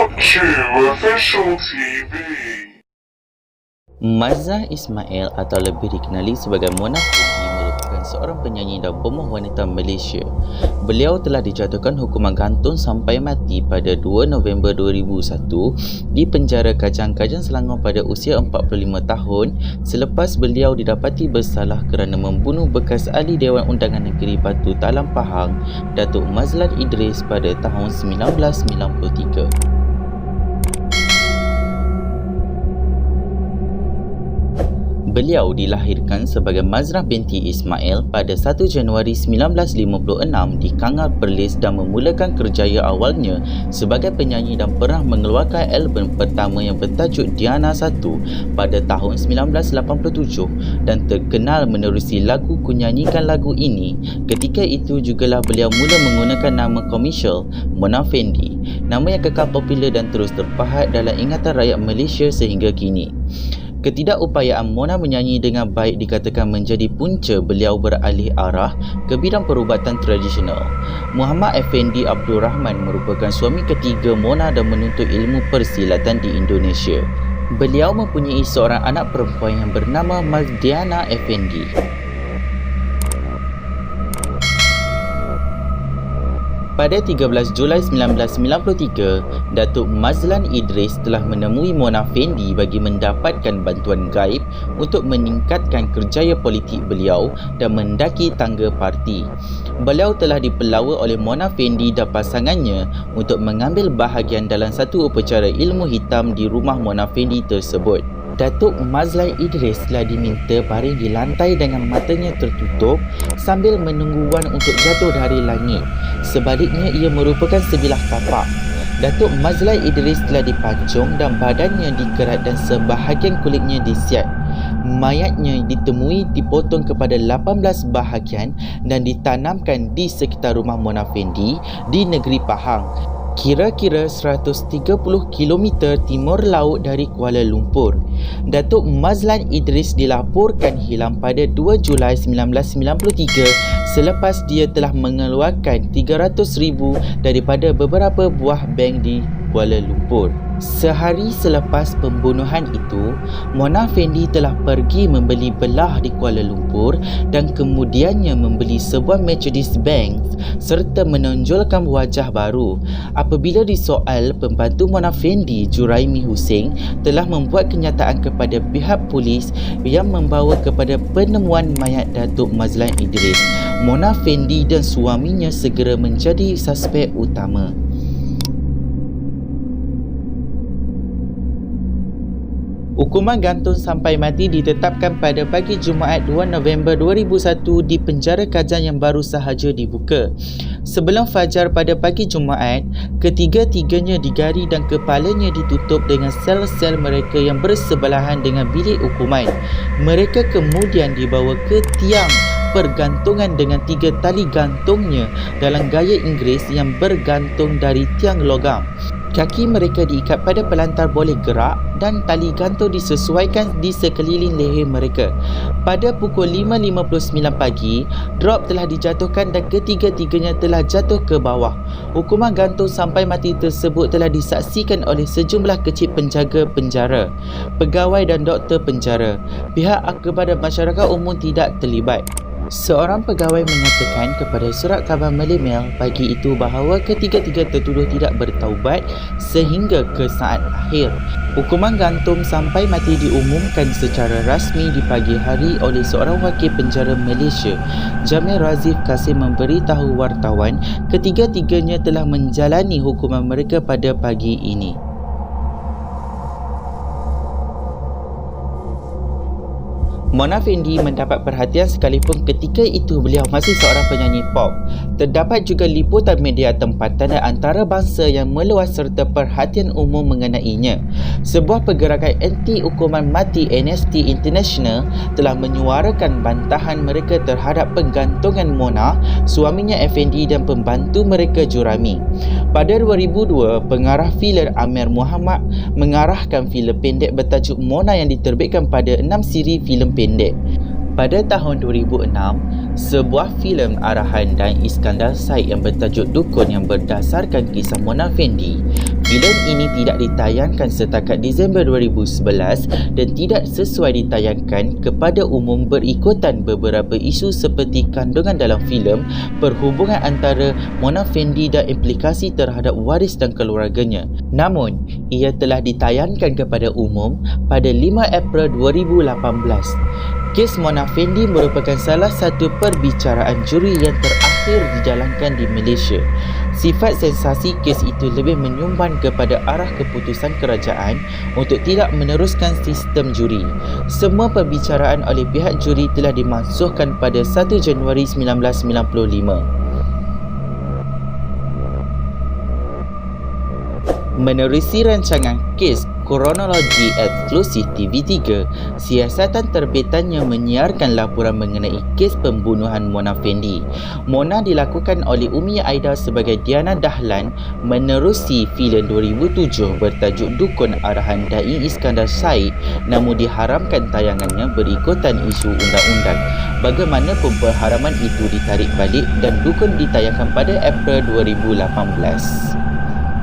Talk Official TV. Mazrah Ismail atau lebih dikenali sebagai Mona Fendi merupakan seorang penyanyi dan pemoh wanita Malaysia. Beliau telah dijatuhkan hukuman gantung sampai mati pada 2 November 2001 di penjara Kajang Selangor pada usia 45 tahun selepas beliau didapati bersalah kerana membunuh bekas ahli Dewan Undangan Negeri Batu Talam Pahang, Datuk Mazlan Idris pada tahun 1993. Beliau dilahirkan sebagai Mazrah binti Ismail pada 1 Januari 1956 di Kangar, Perlis dan memulakan kerjaya awalnya sebagai penyanyi dan pernah mengeluarkan album pertama yang bertajuk Diana 1 pada tahun 1987 dan terkenal menerusi lagu Kunyanyikan Lagu Ini. Ketika itu jugalah beliau mula menggunakan nama komersial Mona Fendi, nama yang kekal popular dan terus terpahat dalam ingatan rakyat Malaysia sehingga kini. Ketidakupayaan Mona menyanyi dengan baik dikatakan menjadi punca beliau beralih arah ke bidang perubatan tradisional. Muhammad Effendi Abdul Rahman merupakan suami ketiga Mona dan menuntut ilmu persilatan di Indonesia. Beliau mempunyai seorang anak perempuan yang bernama Mazdiana Effendi. Pada 13 Julai 1993, Datuk Mazlan Idris telah menemui Mona Fendi bagi mendapatkan bantuan gaib untuk meningkatkan kerjaya politik beliau dan mendaki tangga parti. Beliau telah dipelawa oleh Mona Fendi dan pasangannya untuk mengambil bahagian dalam satu upacara ilmu hitam di rumah Mona Fendi tersebut. Datuk Mazlan Idris telah diminta baring di lantai dengan matanya tertutup sambil menunggu wan untuk jatuh dari langit. Sebaliknya ia merupakan sebilah tapak. Datuk Mazlan Idris telah dipancung dan badannya dikerat dan sebahagian kulitnya disiat. Mayatnya ditemui dipotong kepada 18 bahagian dan ditanamkan di sekitar rumah Mona Fendi di negeri Pahang, kira-kira 130 km timur laut dari Kuala Lumpur. Datuk Mazlan Idris dilaporkan hilang pada 2 Julai 1993 selepas dia telah mengeluarkan 300,000 daripada beberapa buah bank di Kuala Lumpur. Sehari selepas pembunuhan itu, Mona Fendi telah pergi membeli belah di Kuala Lumpur dan kemudiannya membeli sebuah Mercedes-Benz serta menonjolkan wajah baru. Apabila disoal, pembantu Mona Fendi, Juraimi Hussein, telah membuat kenyataan kepada pihak polis yang membawa kepada penemuan mayat Datuk Mazlan Idris. Mona Fendi dan suaminya segera menjadi suspek utama. Hukuman gantung sampai mati ditetapkan pada pagi Jumaat 2 November 2001 di penjara Kajang yang baru sahaja dibuka. Sebelum fajar pada pagi Jumaat, ketiga-tiganya digari dan kepalanya ditutup dengan sel-sel mereka yang bersebelahan dengan bilik hukuman. Mereka kemudian dibawa ke tiang pergantungan dengan 3 tali gantungnya dalam gaya Inggeris yang bergantung dari tiang logam. Kaki mereka diikat pada pelantar boleh gerak dan tali gantung disesuaikan di sekeliling leher mereka. Pada pukul 5.59 pagi, drop telah dijatuhkan dan ketiga-tiganya telah jatuh ke bawah. Hukuman gantung sampai mati tersebut telah disaksikan oleh sejumlah kecil penjaga penjara, pegawai dan doktor penjara. Pihak akhbar dan masyarakat umum tidak terlibat. Seorang pegawai menyatakan kepada surat khabar Malay Mail pagi itu bahawa ketiga-tiga tertuduh tidak bertaubat sehingga ke saat akhir. Hukuman gantung sampai mati diumumkan secara rasmi di pagi hari oleh seorang wakil penjara Malaysia. Jamil Razif Kasim memberitahu wartawan ketiga-tiganya telah menjalani hukuman mereka pada pagi ini. Mona Fendi mendapat perhatian sekalipun ketika itu beliau masih seorang penyanyi pop. Terdapat juga liputan media tempatan dan antarabangsa yang meluas serta perhatian umum mengenainya. Sebuah pergerakan anti hukuman mati Amnesty International telah menyuarakan bantahan mereka terhadap penggantungan Mona, suaminya Effendi dan pembantu mereka Jurami. Pada 2002, pengarah filem Amir Muhammad mengarahkan filem pendek bertajuk Mona yang diterbitkan pada 6 siri filem pendek. Pada tahun 2006, sebuah filem arahan dan Iskandar Said yang bertajuk Dukun yang berdasarkan kisah Mona Fendi. Filem ini tidak ditayangkan setakat Disember 2011 dan tidak sesuai ditayangkan kepada umum berikutan beberapa isu seperti kandungan dalam filem, perhubungan antara Mona Fandey dan implikasi terhadap waris dan keluarganya. Namun, ia telah ditayangkan kepada umum pada 5 April 2018. Kes Mona Fandey merupakan salah satu perbicaraan juri yang terakhir dijalankan di Malaysia. Sifat sensasi kes itu lebih menyumbang kepada arah keputusan kerajaan untuk tidak meneruskan sistem juri. Semua perbicaraan oleh pihak juri telah dimansuhkan pada 1 Januari 1995. Menerusi rancangan kes kronologi eksklusif TV3, siasatan terbitannya menyiarkan laporan mengenai kes pembunuhan Mona Fandey. Mona dilakukan oleh Umi Aida sebagai Diana Dahlan menerusi filem 2007 bertajuk Dukun arahan Dai Iskandar Syed, namun diharamkan tayangannya berikutan isu undang-undang. Bagaimanapun pengharaman itu ditarik balik dan Dukun ditayangkan pada April 2018.